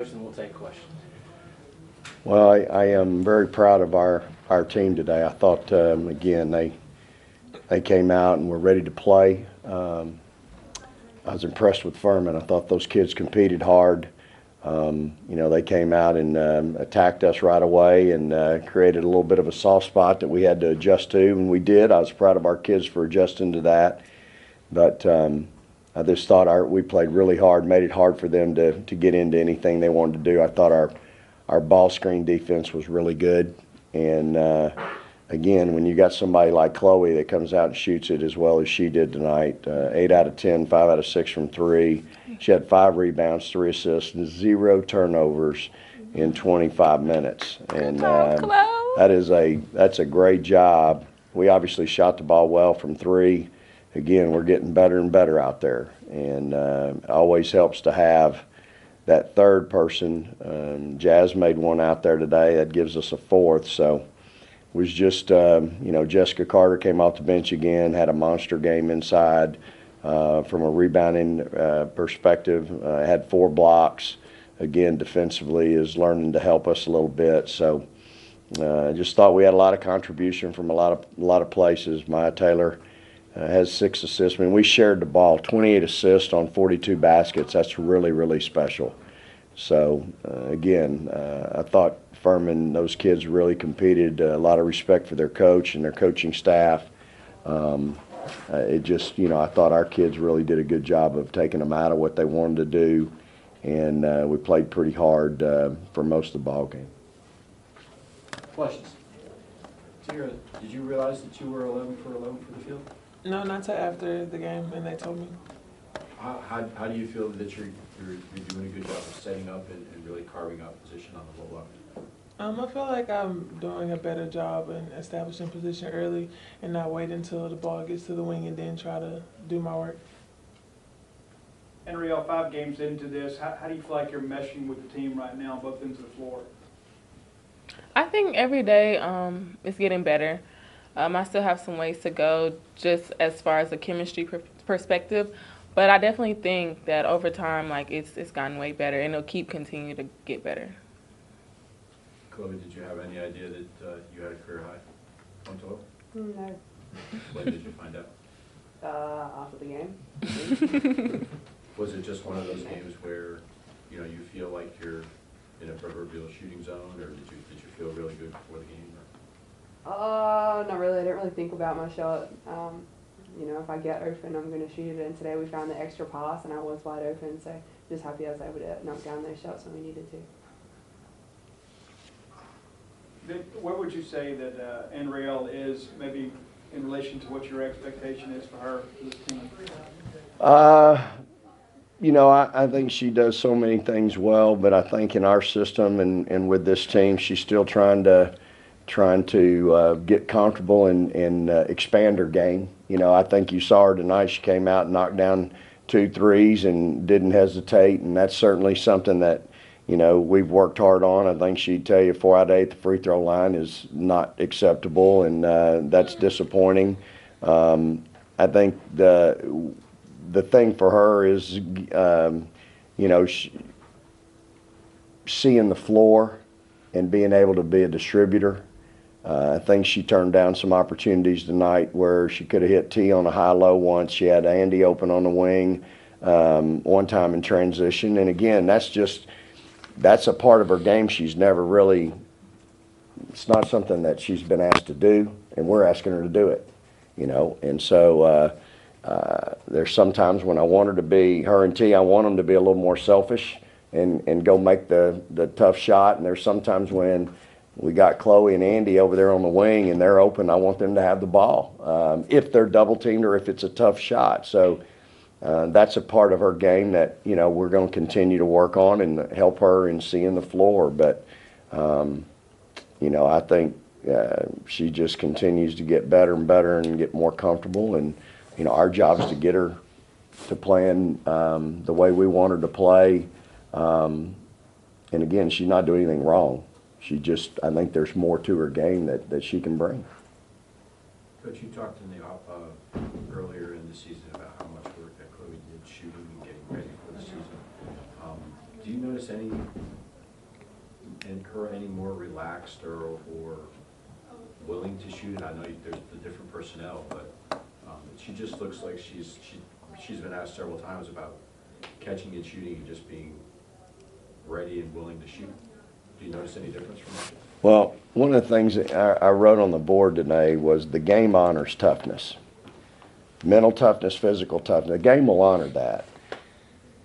And we'll take questions. Well, I am very proud of our team today. I thought, again, they came out and were ready to play. I was impressed with Furman. I thought those kids competed hard. They came out and attacked us right away and created a little bit of a soft spot that we had to adjust to, and we did. I was proud of our kids for adjusting to that. But I just thought we played really hard, made it hard for them to get into anything they wanted to do. I thought our ball screen defense was really good. And again, when you got somebody like Chloe that comes out and shoots it as well as she did tonight, 8 out of 10, 5 out of 6 from 3. She had 5 rebounds, 3 assists, and 0 turnovers in 25 minutes. And that's a great job. We obviously shot the ball well from 3. Again, we're getting better and better out there, and it always helps to have that third person. Jazz made one out there today. That gives us a fourth. So it was just, Jessica Carter came off the bench again, had a monster game inside from a rebounding perspective. Had 4 blocks. Again, defensively is learning to help us a little bit. So I just thought we had a lot of contribution from a lot of places. Maya Taylor has 6 assists. I mean, we shared the ball, 28 assists on 42 baskets. That's really, really special. So, again, I thought Furman, those kids really competed. A lot of respect for their coach and their coaching staff. I thought our kids really did a good job of taking them out of what they wanted to do. And we played pretty hard for most of the ball game. Questions? Teaira, did you realize that you were 11 for 11 for the field? No, not till after the game, and they told me. How do you feel that you're doing a good job of setting up and really carving out position on the Bulldog? I feel like I'm doing a better job in establishing position early and not wait until the ball gets to the wing and then try to do my work. Anriel, 5 games into this, how do you feel like you're meshing with the team right now, both ends of the floor? I think every day it's getting better. I still have some ways to go just as far as a chemistry perspective, but I definitely think that over time, it's gotten way better, and it'll keep continuing to get better. Chloe, did you have any idea that you had a career high on total? No. When did you find out? After the game. Was it just one of those games where, you feel like you're in a proverbial shooting zone, or did you feel really good before the game? Not really. I didn't really think about my shot. If I get open, I'm going to shoot it. And today we found the extra pass, and I was wide open. So just happy I was able to knock down those shots when we needed to. Vic, where would you say that Anriel is, maybe in relation to what your expectation is for her, for this team? I think she does so many things well, but I think in our system and with this team, she's still trying to get comfortable and expand her game. I think you saw her tonight. She came out and knocked down 2 threes and didn't hesitate, and that's certainly something that we've worked hard on. I think she'd tell you 4 out of 8 at the free throw line is not acceptable, and that's disappointing. I think the thing for her is seeing the floor and being able to be a distributor. I think she turned down some opportunities tonight where she could have hit T on a high-low once. She had Andy open on the wing one time in transition. And again, that's a part of her game she's never really, it's not something that she's been asked to do, and we're asking her to do it, And so there's sometimes when I want her and T, I want them to be a little more selfish and go make the tough shot. And there's sometimes when we got Chloe and Andy over there on the wing and they're open, I want them to have the ball if they're double teamed or if it's a tough shot. So that's a part of her game that we're going to continue to work on and help her in seeing the floor. But I think she just continues to get better and better and get more comfortable. And our job is to get her to playing the way we want her to play. And again, she's not doing anything wrong. I think there's more to her game that she can bring. Coach, you talked earlier in the season about how much work that Chloe did shooting and getting ready for the season. Do do you notice in her any more relaxed or willing to shoot? I know there's the different personnel, but she just looks like she's been asked several times about catching and shooting and just being ready and willing to shoot. Do you notice any difference from that? Well, one of the things that I wrote on the board today was the game honors toughness. Mental toughness, physical toughness. The game will honor that.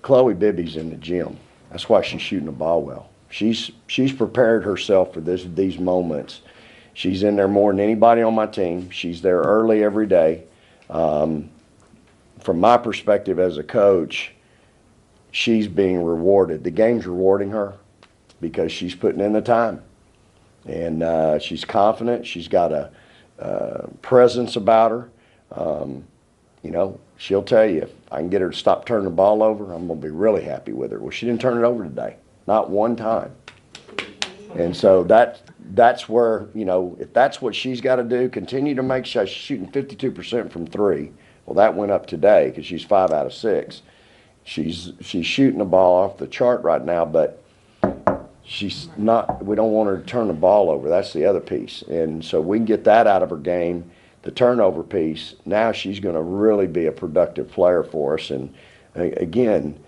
Chloe Bibby's in the gym. That's why she's shooting the ball well. She's prepared herself for these moments. She's in there more than anybody on my team. She's there early every day. From my perspective as a coach, she's being rewarded. The game's rewarding her because she's putting in the time. And she's confident. She's got a presence about her. You know, she'll tell you, if I can get her to stop turning the ball over, I'm going to be really happy with her. Well, she didn't turn it over today. Not one time. And so that's where, you know, if that's what she's got to do, continue to make sure she's shooting 52% from three. Well, that went up today because she's 5 out of 6. She's shooting the ball off the chart right now, but she's not, we don't want her to turn the ball over. That's the other piece. And so we can get that out of her game, the turnover piece. Now she's going to really be a productive player for us. And again,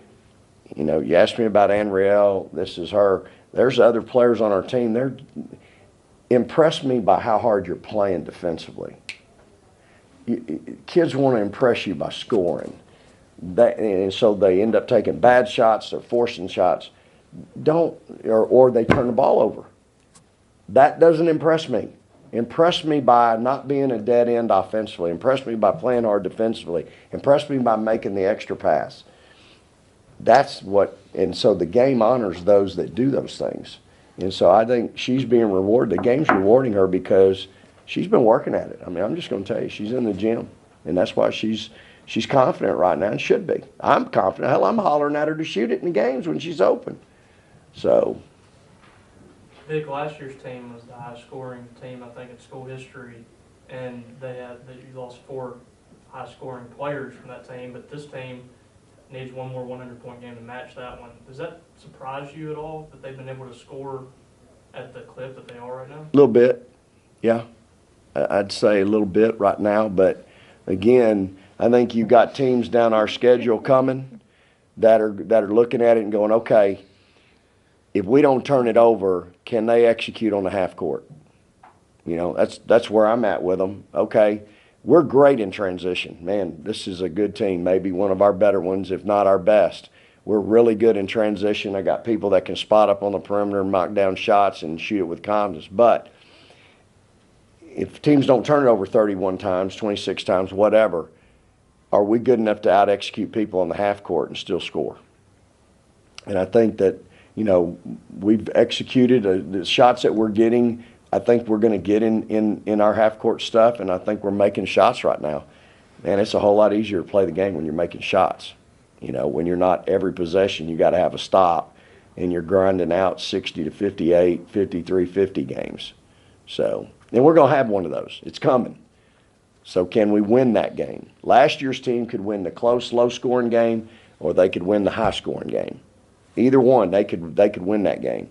you know, you asked me about Anriel. This is her. There's other players on our team. They're impressed me by how hard you're playing defensively. Kids want to impress you by scoring. And so they end up taking bad shots. They're forcing shots. Or they turn the ball over. That doesn't impress me. Impress me by not being a dead end offensively. Impress me by playing hard defensively. Impress me by making the extra pass. That's what, and so the game honors those that do those things. And so I think she's being rewarded. The game's rewarding her because she's been working at it. I mean, I'm just going to tell you, she's in the gym. And that's why she's confident right now and should be. I'm confident. Hell, I'm hollering at her to shoot it in games when she's open. So. Vic, last year's team was the highest scoring team, I think, in school history. And you lost 4 high scoring players from that team. But this team needs one more 100-point game to match that one. Does that surprise you at all that they've been able to score at the clip that they are right now? A little bit, yeah. I'd say a little bit right now. But, again, I think you've got teams down our schedule coming that are looking at it and going, okay, if we don't turn it over, can they execute on the half court? You know, that's where I'm at with them. Okay, we're great in transition. Man, this is a good team, maybe one of our better ones, if not our best. We're really good in transition. I got people that can spot up on the perimeter and knock down shots and shoot it with confidence. But if teams don't turn it over 31 times, 26 times, whatever, are we good enough to out-execute people on the half court and still score? And I think that, you know, we've executed the shots that we're getting. I think we're going to get in our half-court stuff, and I think we're making shots right now. And it's a whole lot easier to play the game when you're making shots. You know, when you're not every possession, you got to have a stop, and you're grinding out 60 to 58, 53, 50 games. So, and we're going to have one of those. It's coming. So can we win that game? Last year's team could win the close, low-scoring game, or they could win the high-scoring game. Either one, they could win that game.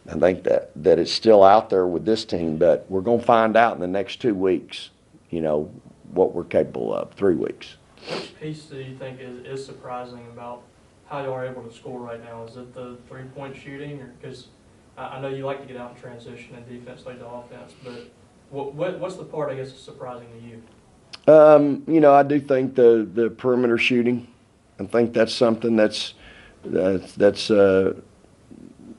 I think that it's still out there with this team, but we're going to find out in the next 2 weeks, you know, what we're capable of, 3 weeks. Which piece do you think is surprising about how you are able to score right now? Is it the three-point shooting? Because I know you like to get out in transition and defense like the offense, but what's the part, I guess, is surprising to you? You know, I do think the perimeter shooting. I think that's something that's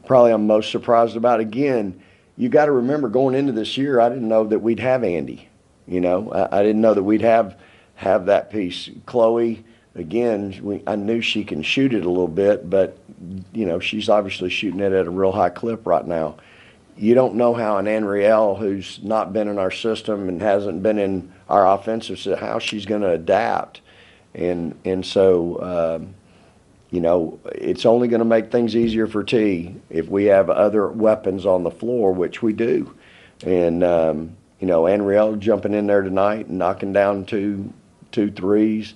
probably I'm most surprised about. Again, you got to remember going into this year, I didn't know that we'd have Andy. You know, I didn't know that we'd have that piece. Chloe, again, I knew she can shoot it a little bit, but, you know, she's obviously shooting it at a real high clip right now. You don't know how an Anriel, who's not been in our system and hasn't been in our offensive system, how she's going to adapt. And so, you know, it's only going to make things easier for T if we have other weapons on the floor, which we do. And, you know, Anriel jumping in there tonight and knocking down two threes.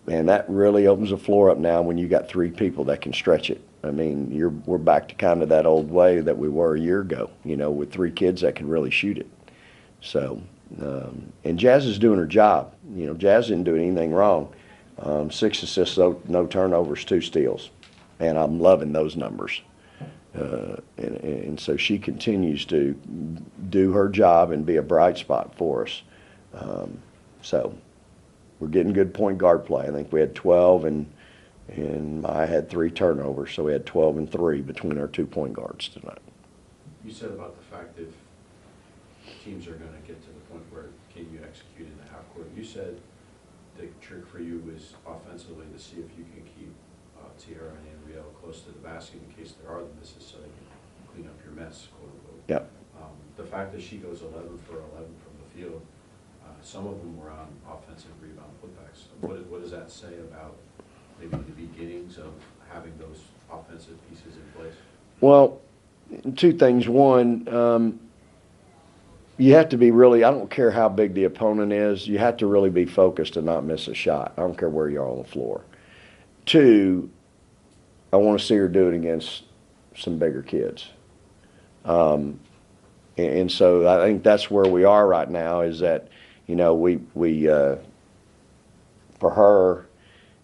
And that really opens the floor up now when you got 3 people that can stretch it. I mean, we're back to kind of that old way that we were a year ago, you know, with 3 kids that can really shoot it. So, and Jazz is doing her job. You know, Jazz didn't do anything wrong. 6 assists, no turnovers, 2 steals. And I'm loving those numbers. And so she continues to do her job and be a bright spot for us. So we're getting good point guard play. I think we had 12 and I had 3 turnovers, so we had 12 and 3 between our 2 point guards tonight. You said about the fact that teams are going to get to the point where can you execute in the half court. You said the trick for you was offensively to see if you can keep Teaira and Anriel close to the basket in case there are the misses so they can clean up your mess, quote unquote. Yep. The fact that she goes 11 for 11 from the field, some of them were on offensive rebound putbacks. What does that say about maybe the beginnings of having those offensive pieces in place? Well, 2 things. One, you have to be really, I don't care how big the opponent is, you have to really be focused and not miss a shot. I don't care where you are on the floor. 2, I want to see her do it against some bigger kids. And so I think that's where we are right now is that, you know, we for her,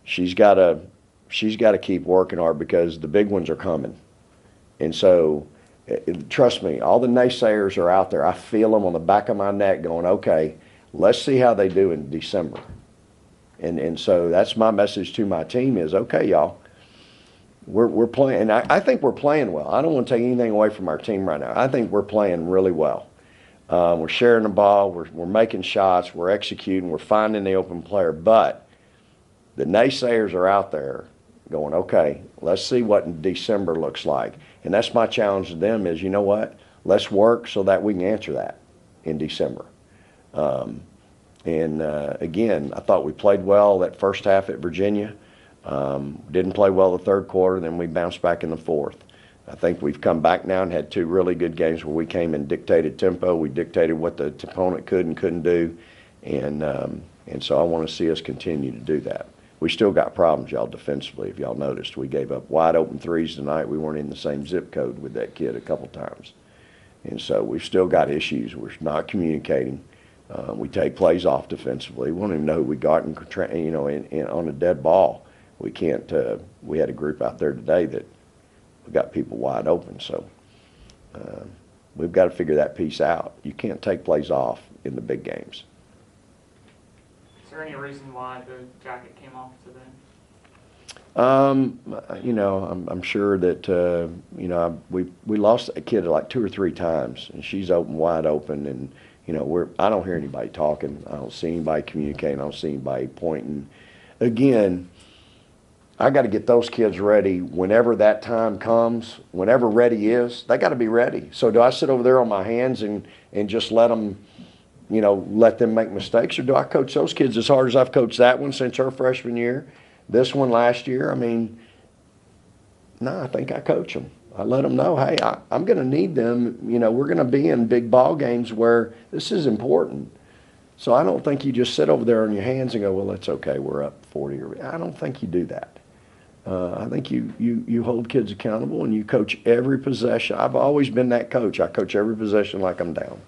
she's got to keep working hard because the big ones are coming. And so, trust me, all the naysayers are out there. I feel them on the back of my neck going, okay, let's see how they do in December. And so that's my message to my team is, okay, y'all, we're playing, and I think we're playing well. I don't want to take anything away from our team right now. I think we're playing really well. We're sharing the ball, we're making shots, we're executing, we're finding the open player. But the naysayers are out there going, okay, let's see what in December looks like. And that's my challenge to them is, you know what, let's work so that we can answer that in December. Again, I thought we played well that first half at Virginia. Didn't play well the third quarter, then we bounced back in the fourth. I think we've come back now and had 2 really good games where we came and dictated tempo. We dictated what the opponent could and couldn't do. And so I want to see us continue to do that. We still got problems, y'all, defensively, if y'all noticed. We gave up wide open threes tonight. We weren't in the same zip code with that kid a couple times. And so we've still got issues. We're not communicating. We take plays off defensively. We don't even know who we got on a dead ball. We can't. We had a group out there today that we got people wide open. So we've got to figure that piece out. You can't take plays off in the big games. Is there any reason why the jacket came off today? I'm sure that we lost a kid like 2 or 3 times, and she's wide open, and I don't hear anybody talking. I don't see anybody communicating. I don't see anybody pointing. Again, I got to get those kids ready whenever that time comes. Whenever ready is, they got to be ready. So do I sit over there on my hands and just let them make mistakes, or do I coach those kids as hard as I've coached that one since her freshman year, this one last year? I mean, no, I think I coach them. I let them know, hey, I'm going to need them. We're going to be in big ball games where this is important. So I don't think you just sit over there on your hands and go, well, it's okay, we're up 40. I don't think you do that. I think you hold kids accountable and you coach every possession. I've always been that coach. I coach every possession like I'm down.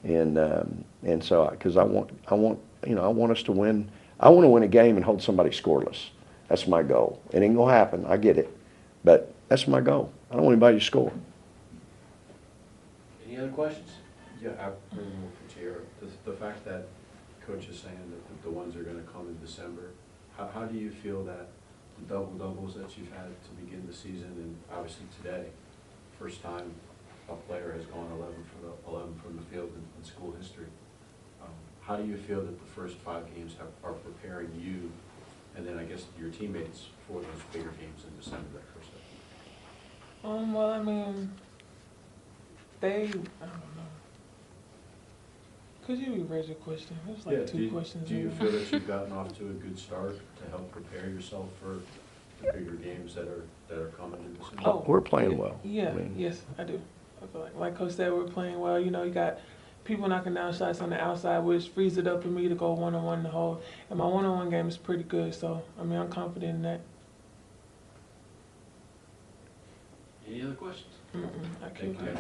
And so because I want us to win. I want to win a game and hold somebody scoreless. That's my goal. It ain't gonna happen. I get it, but that's my goal. I don't want anybody to score. Any other questions? Yeah, I've heard more from Teaira. The fact that Coach is saying that the ones are going to come in December. How do you feel that the double-doubles that you've had to begin the season, and obviously today, first time a player has gone 11 from the field in school history. How do you feel that the first 5 games are preparing you, and then I guess your teammates, for those bigger games in December, that first time? Well, I mean, I don't know. Could you rephrase your question? There's like 2 questions. Do you feel that you've gotten off to a good start to help prepare yourself for the bigger games that are coming in December? Oh, we're playing well. Yeah, yes, I do. I feel like Coach said, we're playing well. You got people knocking down shots on the outside, which frees it up for me to go one-on-one in the hole. And my one-on-one game is pretty good, so, I mean, I'm confident in that. Any other questions? I Thank you.